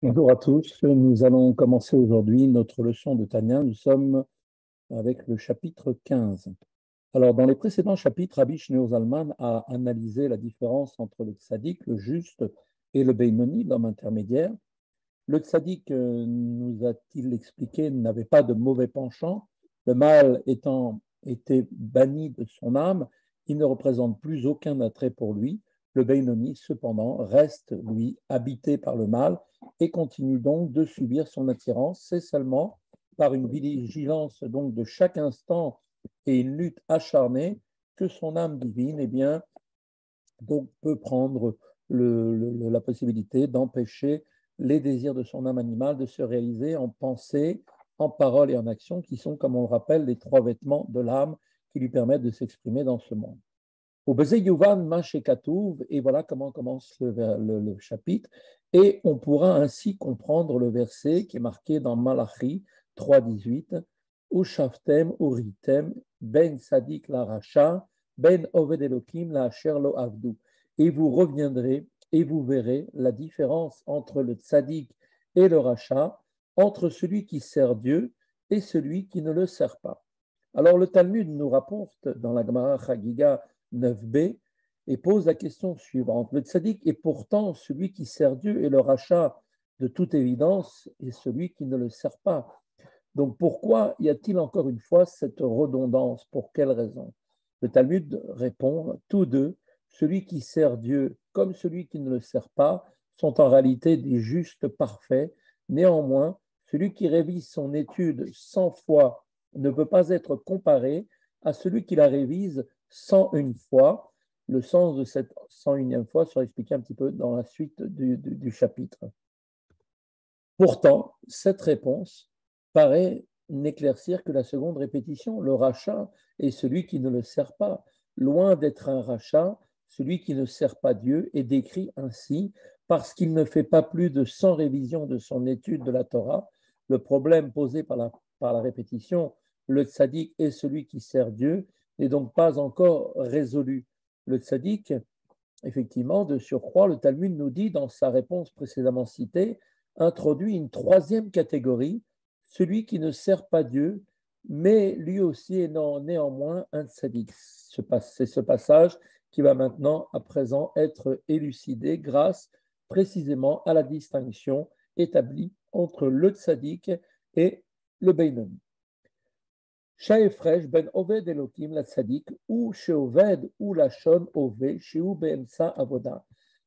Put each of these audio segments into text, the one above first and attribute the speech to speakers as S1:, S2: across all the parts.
S1: Bonjour à tous. Nous allons commencer aujourd'hui notre leçon de Tanya. Nous sommes avec le chapitre 15. Alors, dans les précédents chapitres, Rabbi Shneur Zalman a analysé la différence entre le tzaddik, le juste, et le Beinoni, l'homme intermédiaire. Le tzaddik, nous a-t-il expliqué, n'avait pas de mauvais penchant. Le mal étant été banni de son âme, il ne représente plus aucun attrait pour lui. Le Beinoni, cependant, reste, lui, habité par le mal et continue donc de subir son attirance. C'est seulement par une vigilance donc de chaque instant et une lutte acharnée que son âme divine donc, peut prendre la possibilité d'empêcher les désirs de son âme animale de se réaliser en pensée, en parole et en action, qui sont, comme on le rappelle, les trois vêtements de l'âme qui lui permettent de s'exprimer dans ce monde. Au Bezé Yuvan Mashekatouv, et voilà comment commence le chapitre, et on pourra ainsi comprendre le verset qui est marqué dans Malachi 3,18, Ushaftem Uritem Ben Sadik la Racha Ben Oved Elokim la Asher Lo Avdu. Et vous reviendrez et vous verrez la différence entre le tzaddik et le rachat, entre celui qui sert Dieu et celui qui ne le sert pas. Alors le Talmud nous rapporte dans la Gemara Chagiga 9b et pose la question suivante. Le tzaddik est pourtant celui qui sert Dieu et le rachat de toute évidence est celui qui ne le sert pas. Donc pourquoi y a-t-il encore une fois cette redondance? Pour quelle raison? Le Talmud répond, tous deux, celui qui sert Dieu comme celui qui ne le sert pas, sont en réalité des justes parfaits. Néanmoins, celui qui révise son étude 100 fois ne peut pas être comparé à celui qui la révise 101 fois. Le sens de cette 101e fois sera expliqué un petit peu dans la suite du chapitre. Pourtant, cette réponse paraît n'éclaircir que la seconde répétition. Le rachat est celui qui ne le sert pas. Loin d'être un rachat, celui qui ne sert pas Dieu est décrit ainsi parce qu'il ne fait pas plus de 100 révisions de son étude de la Torah. Le problème posé par la répétition, le tzaddik est celui qui sert Dieu, n'est donc pas encore résolu. Le tzaddik, effectivement, de surcroît, le Talmud nous dit dans sa réponse précédemment citée, introduit une troisième catégorie, celui qui ne sert pas Dieu, mais lui aussi est néanmoins un tzaddik. C'est ce passage qui va maintenant, à présent, être élucidé grâce précisément à la distinction établie entre le tzaddik et le Beinoni. Shaefresh ben Oved Elokim la tzaddik ou sheoved ou lachon ove sheu beemsa avoda.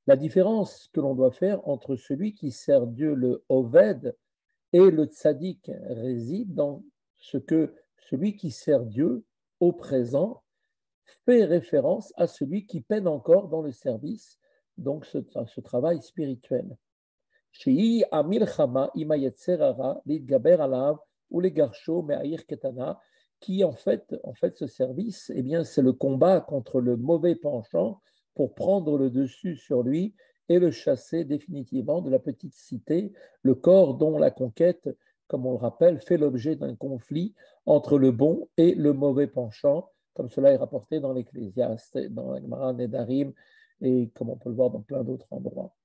S1: La différence que l'on doit faire entre celui qui sert Dieu, le Oved, et le tzaddik réside dans ce que celui qui sert Dieu au présent fait référence à celui qui peine encore dans le service, donc ce travail spirituel. Shei amilchama imayetzerara lidgaber alav ou les garsho me'air ketana, qui en fait ce service, eh bien, c'est le combat contre le mauvais penchant pour prendre le dessus sur lui et le chasser définitivement de la petite cité, le corps dont la conquête, comme on le rappelle, fait l'objet d'un conflit entre le bon et le mauvais penchant, comme cela est rapporté dans l'Ecclésiaste, dans la Gemara Nedarim, et comme on peut le voir dans plein d'autres endroits.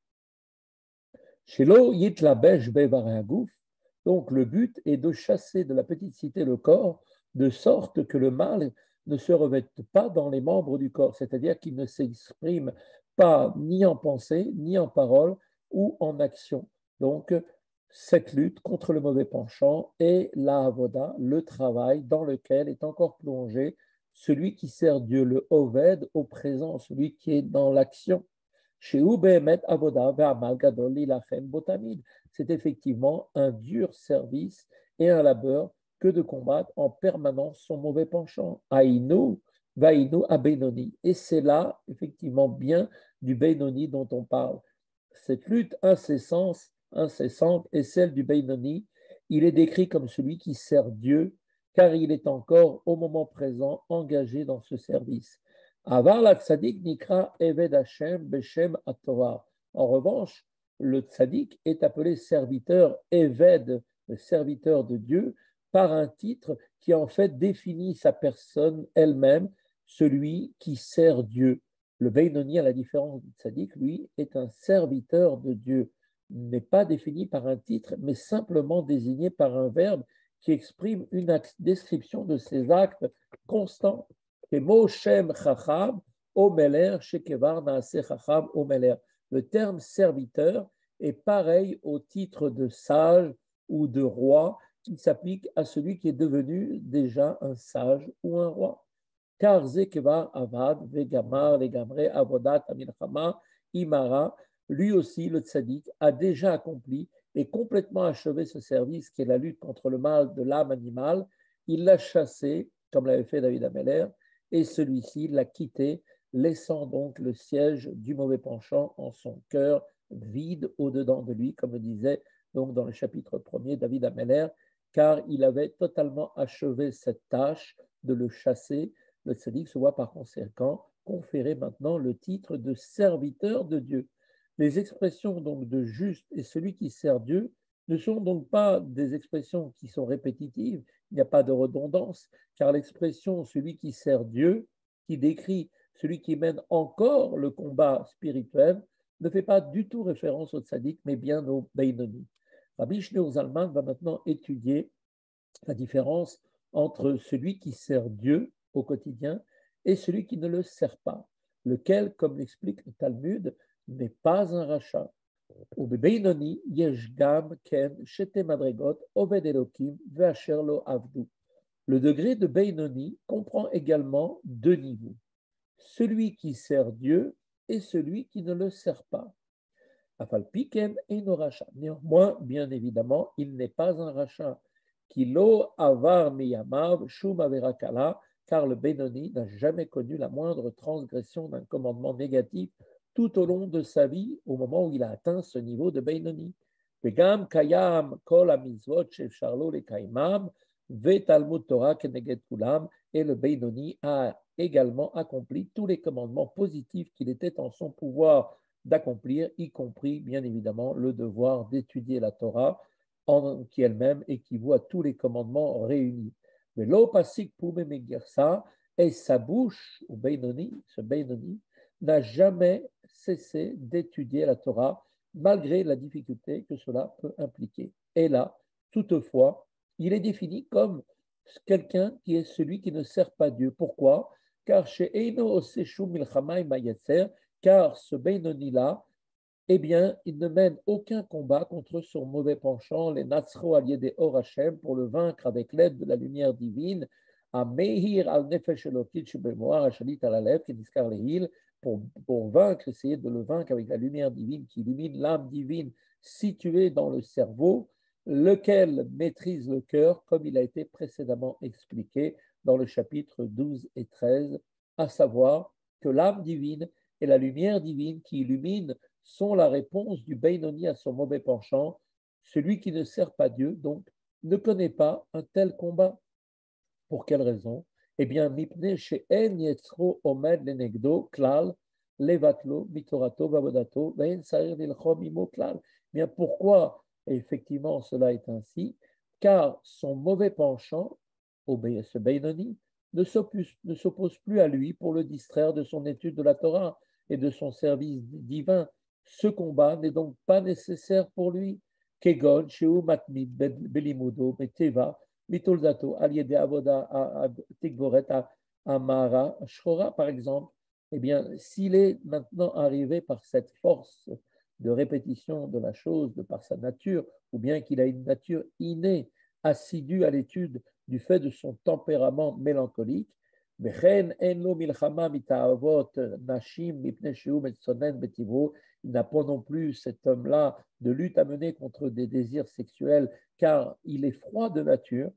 S1: Shelo yitlabesh bevareagouf, donc le but est de chasser de la petite cité le corps, de sorte que le mal ne se revête pas dans les membres du corps, c'est-à-dire qu'il ne s'exprime pas ni en pensée, ni en parole ou en action. Donc, cette lutte contre le mauvais penchant est la avoda, le travail dans lequel est encore plongé celui qui sert Dieu, le oved, au présent, celui qui est dans l'action. C'est effectivement un dur service et un labeur que de combattre en permanence son mauvais penchant. Aïnou, vaïnou, abénoni. Et c'est là, effectivement, bien du Beinoni dont on parle. Cette lutte incessante est celle du Beinoni. Il est décrit comme celui qui sert Dieu, car il est encore, au moment présent, engagé dans ce service. Avar la tzaddik nikra Eved Hashem Beshem Atorah. En revanche, le tzaddik est appelé serviteur Eved, le serviteur de Dieu, par un titre qui en fait définit sa personne elle-même, celui qui sert Dieu. Le Beinoni, à la différence du tzaddik, lui, est un serviteur de Dieu. n'est pas défini par un titre, mais simplement désigné par un verbe qui exprime une description de ses actes constants. Le terme serviteur est pareil au titre de sage ou de roi qui s'applique à celui qui est devenu déjà un sage ou un roi. Car Zekevar Avad, Vegamar, Legamre, Avodat, Amilchama, Imara, lui aussi, le tzaddik, a déjà accompli et complètement achevé ce service qui est la lutte contre le mal de l'âme animale. Il l'a chassé, comme l'avait fait David Ameller, et celui-ci l'a quitté, laissant donc le siège du mauvais penchant en son cœur vide au-dedans de lui, comme le disait donc dans le chapitre 1er David Ameller, car il avait totalement achevé cette tâche de le chasser. Le tzaddik se voit par conséquent conférer maintenant le titre de serviteur de Dieu. Les expressions donc de juste et celui qui sert Dieu ne sont donc pas des expressions qui sont répétitives, il n'y a pas de redondance, car l'expression celui qui sert Dieu, qui décrit celui qui mène encore le combat spirituel, ne fait pas du tout référence au tzaddik, mais bien au Beinoni. Rabbi Shneur Zalman va maintenant étudier la différence entre celui qui sert Dieu au quotidien et celui qui ne le sert pas, lequel, comme l'explique le Talmud, n'est pas un rachat. Le degré de Beinoni comprend également deux niveaux, celui qui sert Dieu et celui qui ne le sert pas. Afalpiken et no rachat. Néanmoins, bien évidemment, il n'est pas un rachat. Kilo avar miyamav shum averakala, car le Benoni n'a jamais connu la moindre transgression d'un commandement négatif tout au long de sa vie, au moment où il a atteint ce niveau de Benoni. Vegam kayam kol amizvot shefsharlo le kaimam, ve talmud Torah keneged kulam, et le Benoni a également accompli tous les commandements positifs qu'il était en son pouvoir d'accomplir, y compris bien évidemment le devoir d'étudier la Torah, qui elle-même équivaut à tous les commandements réunis. Mais l'opasik poumé megersa, et sa bouche, ou Beinoni, ce Beinoni, n'a jamais cessé d'étudier la Torah, malgré la difficulté que cela peut impliquer. Et là, toutefois, il est défini comme quelqu'un qui est celui qui ne sert pas Dieu. Pourquoi? Car chez Eino Oseshu Milchamay Mayetzer, car ce Beinoni-là, eh bien, il ne mène aucun combat contre son mauvais penchant, les Natsro alliés des Or Hashem, pour le vaincre avec l'aide de la lumière divine, à Meir al Nefesh Elokit Shebemoar Hashalit al Alev, qui discar les pour vaincre, essayer de le vaincre avec la lumière divine qui illumine l'âme divine située dans le cerveau, lequel maîtrise le cœur, comme il a été précédemment expliqué dans le chapitre 12 et 13, à savoir que l'âme divine et la lumière divine qui illumine sont la réponse du Beinoni à son mauvais penchant. Celui qui ne sert pas Dieu, donc, ne connaît pas un tel combat. Pour quelle raison? Eh bien, mipne she'en yetzro omed lenegdo klal levatlo mitorato vavodato ve'en sarir lilchom imo klal. Bien, pourquoi effectivement cela est ainsi? Car son mauvais penchant, ce Beinoni, ne s'oppose plus à lui pour le distraire de son étude de la Torah et de son service divin. Ce combat n'est donc pas nécessaire pour lui. Kegon, Sheu Matmid, Belimudo, Meteva, Mitoldato, Aliede Avoda, Tigboret, Amara, Shora, par exemple. Eh bien, s'il est maintenant arrivé par cette force de répétition de la chose, de par sa nature, ou bien qu'il a une nature innée, assidue à l'étude du fait de son tempérament mélancolique, il n'a pas non plus, cet homme-là, de lutte à mener contre des désirs sexuels, car il est froid de nature.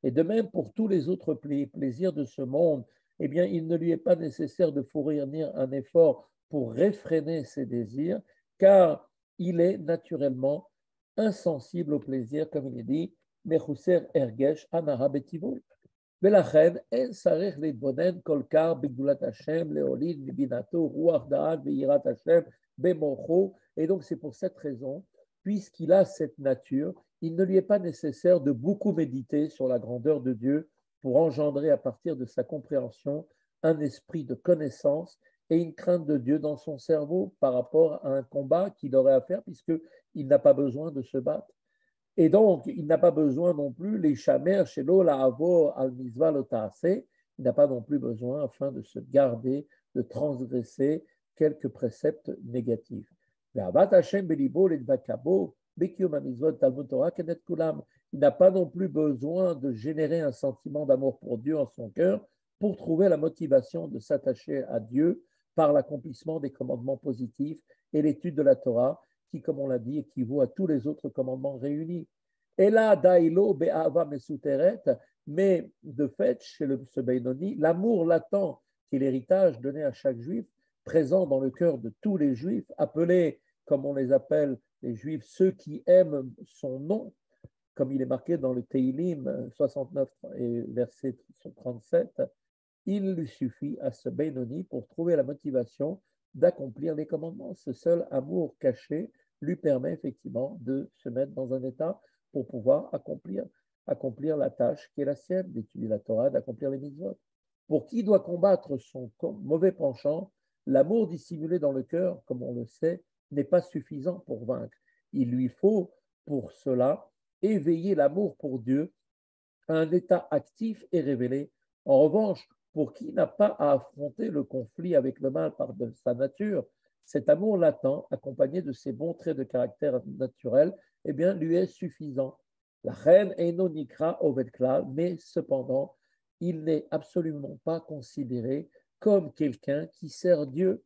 S1: Et de même pour tous les autres plaisirs de ce monde, eh bien, il ne lui est pas nécessaire de fournir un effort pour réfréner ses désirs, car il est naturellement insensible au plaisir, comme il est dit, Mechusser Ergesh Anara Betivo. ולכן אין צריך להתבונן כל כך בגדולת השם, להוליד מבינתו רוח דעת ויראת השם במוחו. Et donc c'est pour cette raison, puisqu'il a cette nature, il ne lui est pas nécessaire de beaucoup méditer sur la grandeur de Dieu pour engendrer à partir de sa compréhension un esprit de connaissance et une crainte de Dieu dans son cerveau par rapport à un combat qu'il aurait à faire, puisqu'il n'a pas besoin de se battre. Et donc, il n'a pas besoin non plus, les chamers, chez l'Ola Avo al Mizva Lotaase, il n'a pas non plus besoin, afin de se garder, de transgresser quelques préceptes négatifs. Il n'a pas non plus besoin de générer un sentiment d'amour pour Dieu en son cœur pour trouver la motivation de s'attacher à Dieu par l'accomplissement des commandements positifs et l'étude de la Torah, qui, comme on l'a dit, équivaut à tous les autres commandements réunis. Et là, dailo be'ava mesuteret, mais de fait, chez ce Benoni, l'amour latent, qui est l'héritage donné à chaque juif, présent dans le cœur de tous les juifs, appelés, comme on les appelle, les juifs, ceux qui aiment son nom, comme il est marqué dans le Teilim 69 et verset 37, il lui suffit à ce Benoni pour trouver la motivation d'accomplir les commandements. Ce seul amour caché lui permet effectivement de se mettre dans un état pour pouvoir accomplir la tâche qui est la sienne, d'étudier la Torah, d'accomplir les mitzvot. Pour qui doit combattre son mauvais penchant, l'amour dissimulé dans le cœur, comme on le sait, n'est pas suffisant pour vaincre. Il lui faut pour cela éveiller l'amour pour Dieu à un état actif et révélé. En revanche, pour qui n'a pas à affronter le conflit avec le mal par de sa nature, cet amour latent, accompagné de ses bons traits de caractère naturel, eh bien, lui est suffisant. La reine Eino Nikra Oved Klal, mais cependant, il n'est absolument pas considéré comme quelqu'un qui sert Dieu,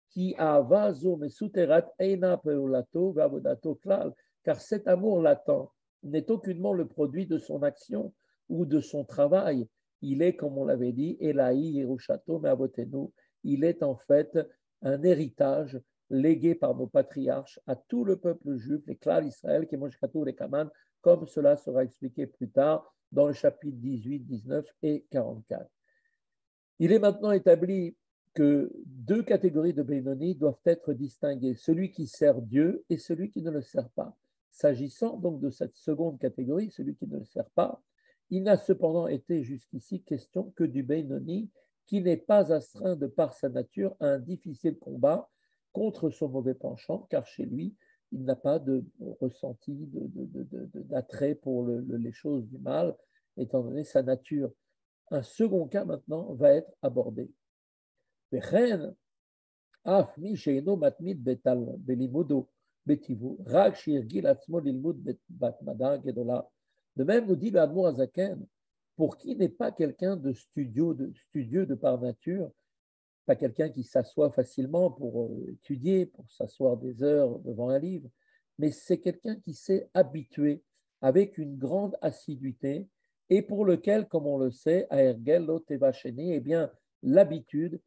S1: qui a vaso mesuterat eina peulato vavodato klal, car cet amour latent n'est aucunement le produit de son action ou de son travail. Il est, comme on l'avait dit, Elaï Yerushato Meavotenu. Il est en fait un héritage légué par nos patriarches à tout le peuple juif, les Klal Israël, qui mangent les Kaman, comme cela sera expliqué plus tard dans le chapitre 18, 19 et 44. Il est maintenant établi que deux catégories de Benoni doivent être distinguées, celui qui sert Dieu et celui qui ne le sert pas. S'agissant donc de cette seconde catégorie, celui qui ne le sert pas, il n'a cependant été jusqu'ici question que du Benoni qui n'est pas astreint de par sa nature à un difficile combat contre son mauvais penchant, car chez lui, il n'a pas de ressenti, d'attrait pour les choses du mal, étant donné sa nature. Un second cas maintenant va être abordé. De même, nous dit le Admour Azaken, pour qui n'est pas quelqu'un de studieux de par nature, pas quelqu'un qui s'assoit facilement pour étudier, pour s'asseoir des heures devant un livre, mais c'est quelqu'un qui s'est habitué avec une grande assiduité et pour lequel, comme on le sait, à Ergel Lotevacheni, eh bien, l'habitude,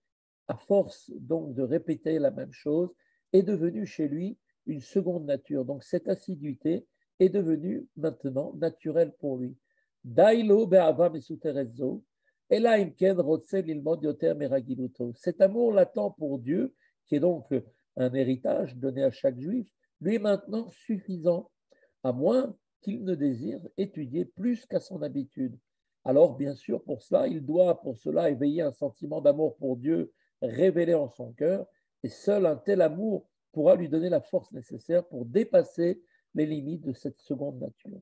S1: à force donc de répéter la même chose, est devenue chez lui une seconde nature. Donc cette assiduité est devenue maintenant naturelle pour lui. Dailo be'ava mesuterezzo, ela imken rotse lilmod yoter meragiluto. Cet amour latent pour Dieu, qui est donc un héritage donné à chaque juif, lui est maintenant suffisant, à moins qu'il ne désire étudier plus qu'à son habitude. Alors, bien sûr, pour cela, il doit pour cela éveiller un sentiment d'amour pour Dieu révélé en son cœur, et seul un tel amour pourra lui donner la force nécessaire pour dépasser les limites de cette seconde nature.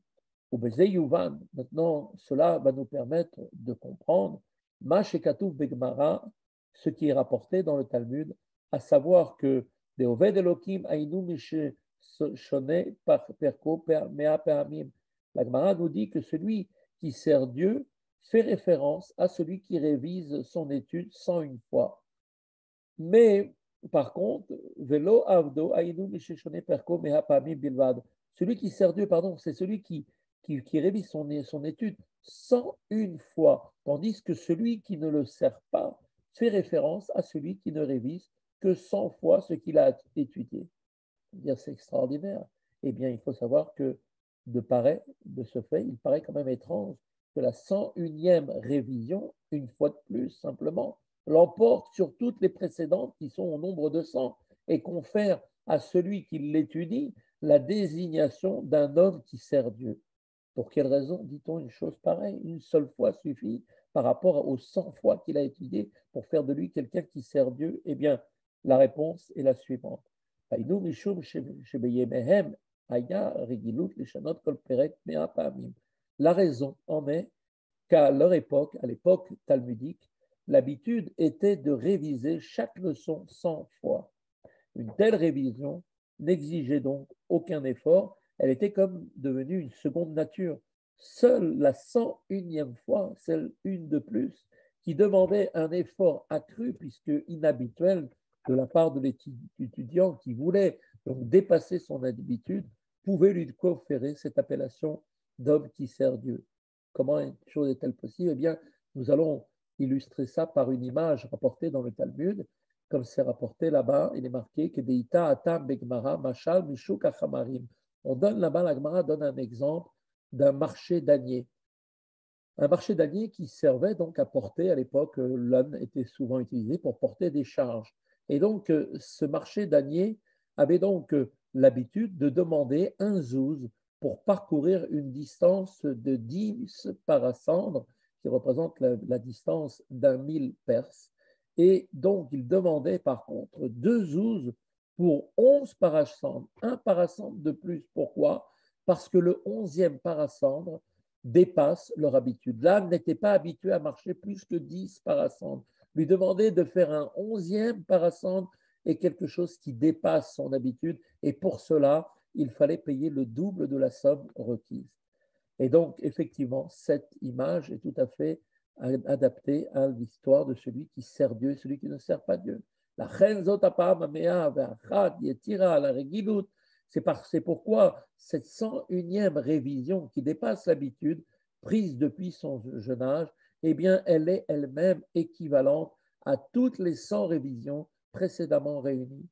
S1: Au Bezei Yuvan, maintenant, cela va nous permettre de comprendre Ma Shekatouf Begmara, ce qui est rapporté dans le Talmud, à savoir que des Oved Elohim Ainu Mishe Shone Perko Mea Peamim. La Gemara nous dit que celui qui sert Dieu fait référence à celui qui révise son étude 101 fois. Mais par contre, Velo Avdo Ainu Mishe Shone Perko Mea Peamim Bilvad. Celui qui sert Dieu, pardon, c'est celui qui révise son étude 101 fois, tandis que celui qui ne le sert pas fait référence à celui qui ne révise que 100 fois ce qu'il a étudié. C'est extraordinaire. Eh bien, il faut savoir que de ce fait, il paraît quand même étrange que la 101e révision, une fois de plus simplement, l'emporte sur toutes les précédentes qui sont au nombre de 100 et confère à celui qui l'étudie la désignation d'un homme qui sert Dieu. Pour quelle raison dit-on une chose pareille? Une seule fois suffit par rapport aux 100 fois qu'il a étudié pour faire de lui quelqu'un qui sert Dieu? Eh bien, la réponse est la suivante. La raison en est qu'à leur époque, à l'époque talmudique, l'habitude était de réviser chaque leçon 100 fois. Une telle révision n'exigeait donc aucun effort, elle était comme devenue une seconde nature. Seule la 101e fois, celle une de plus, qui demandait un effort accru, puisque inhabituel, de la part de l'étudiant qui voulait donc dépasser son habitude, pouvait lui conférer cette appellation d'homme qui sert Dieu. Comment une chose est-elle possible? Eh bien, nous allons illustrer ça par une image rapportée dans le Talmud. Comme c'est rapporté là-bas, il est marqué que Deita Atam Begmara Mashal Mishuk Achamarim. On donne là-bas, la Gemara donne un exemple d'un marché damier. Un marché damier qui servait donc à porter, à l'époque, l'âne était souvent utilisé pour porter des charges. Et donc, ce marché damier avait donc l'habitude de demander un zouz pour parcourir une distance de 10 parasandres, qui représente la distance d'un 1000 perses. Et donc, il demandait par contre 2 zouz pour 11 parasandres, un parasandre de plus. Pourquoi? Parce que le 11e parasandre dépasse leur habitude. L'âne n'était pas habitué à marcher plus que 10 parasandres. Lui demander de faire un 11e parasandre est quelque chose qui dépasse son habitude et pour cela, il fallait payer le double de la somme requise. Et donc, effectivement, cette image est tout à fait adaptée à l'histoire de celui qui sert Dieu et celui qui ne sert pas Dieu. La c'est pourquoi cette 101e révision qui dépasse l'habitude, prise depuis son jeune âge, eh bien, elle est elle-même équivalente à toutes les 100 révisions précédemment réunies.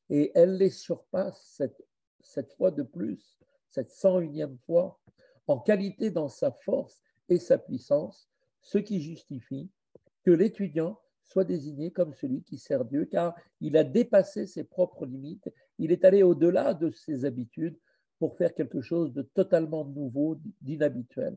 S1: Et elle les surpasse cette fois de plus, cette 101e fois, en qualité dans sa force et sa puissance, ce qui justifie que l'étudiant soit désigné comme celui qui sert Dieu, car il a dépassé ses propres limites, il est allé au-delà de ses habitudes pour faire quelque chose de totalement nouveau, d'inhabituel.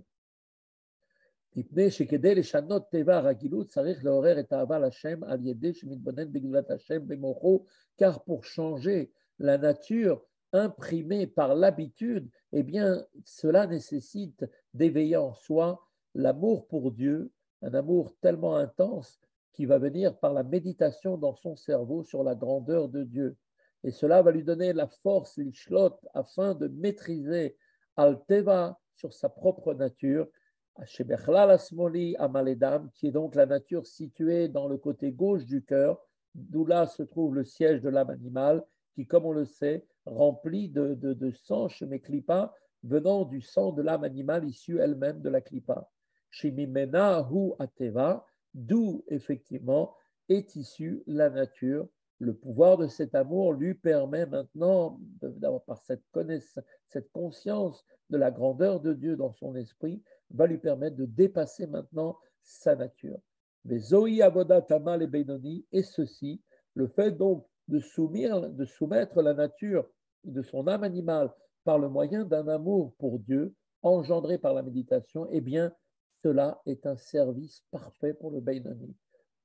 S1: Car pour changer la nature imprimée par l'habitude, eh bien, cela nécessite d'éveiller en soi l'amour pour Dieu, un amour tellement intense qui va venir par la méditation dans son cerveau sur la grandeur de Dieu. Et cela va lui donner la force, l'ishlot, afin de maîtriser Al-Teva sur sa propre nature, qui est donc la nature située dans le côté gauche du cœur, d'où là se trouve le siège de l'âme animale, qui, comme on le sait, rempli de sang chez mes clipas, venant du sang de l'âme animale issue elle-même de la clipa. Shimimena hu ateva, d'où effectivement est issue la nature. Le pouvoir de cet amour lui permet maintenant, d'avoir par cette connaissance, cette conscience de la grandeur de Dieu dans son esprit, va lui permettre de dépasser maintenant sa nature. Mais Zoï Avoda Tamal et Benoni, et ceci, le fait donc de soumettre la nature de son âme animale par le moyen d'un amour pour Dieu, engendré par la méditation, eh bien, cela est un service parfait pour le Benoni.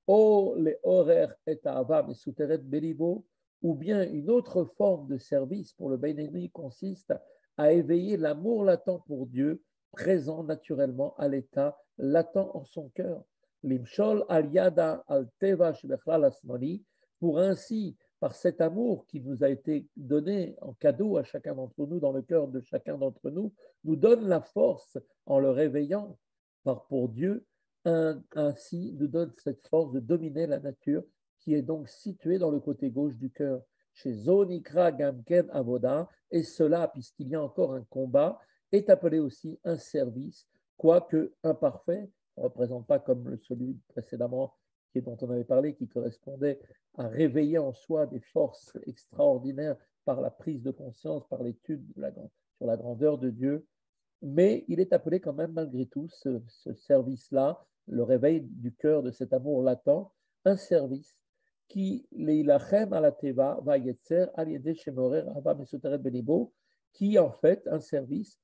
S1: O les horaires et ava mesuteret belibo, ou bien une autre forme de service pour le Benoni consiste à éveiller l'amour latent pour Dieu, présent naturellement à l'état latent en son cœur. Limshol al yada al teva shebechlal asmali, pour ainsi, par cet amour qui nous a été donné en cadeau à chacun d'entre nous, dans le cœur de chacun d'entre nous, nous donne la force en le réveillant pour Dieu, ainsi nous donne cette force de dominer la nature qui est donc située dans le côté gauche du cœur. Chez Zonikra Gamken Avoda, et cela, puisqu'il y a encore un combat, est appelé aussi un service, quoique imparfait, ne représente pas comme celui précédemment dont on avait parlé, qui correspondait à réveiller en soi des forces extraordinaires par la prise de conscience, par l'étude sur la grandeur de Dieu. Mais il est appelé quand même malgré tout, ce service-là, le réveil du cœur de cet amour latent, un service qui leilachem ala teva va yetzer al yedeh shemorer hava mesuteret belibo, qui en fait un service,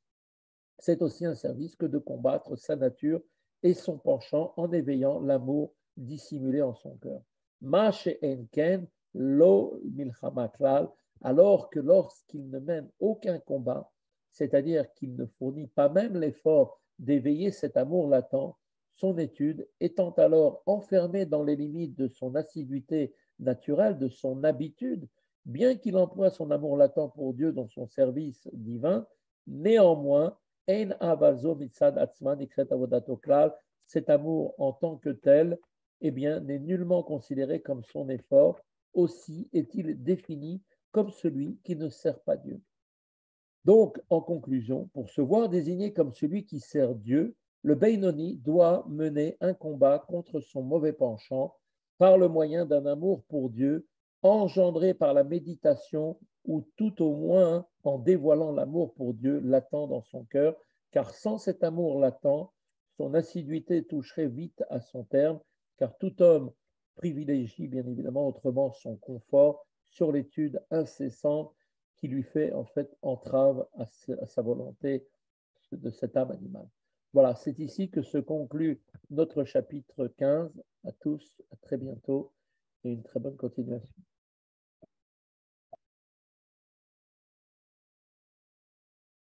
S1: c'est aussi un service que de combattre sa nature et son penchant en éveillant l'amour dissimulé en son cœur. Ma she'en ken lo milchama klal, alors que lorsqu'il ne mène aucun combat, c'est-à-dire qu'il ne fournit pas même l'effort d'éveiller cet amour latent, son étude étant alors enfermée dans les limites de son assiduité naturelle, de son habitude, bien qu'il emploie son amour latent pour Dieu dans son service divin, néanmoins, ein avazo mitzad atzman ikret avodato klal, cet amour en tant que tel, eh bien, n'est nullement considéré comme son effort, aussi est-il défini comme celui qui ne sert pas Dieu. Donc, en conclusion, pour se voir désigné comme celui qui sert Dieu, le Beinoni doit mener un combat contre son mauvais penchant par le moyen d'un amour pour Dieu, engendré par la méditation ou tout au moins en dévoilant l'amour pour Dieu latent dans son cœur, car sans cet amour latent, son assiduité toucherait vite à son terme, car tout homme privilégie bien évidemment autrement son confort sur l'étude incessante qui lui fait en fait entrave à sa volonté de cette âme animale. Voilà, c'est ici que se conclut notre chapitre 15. À tous, à très bientôt et une très bonne continuation.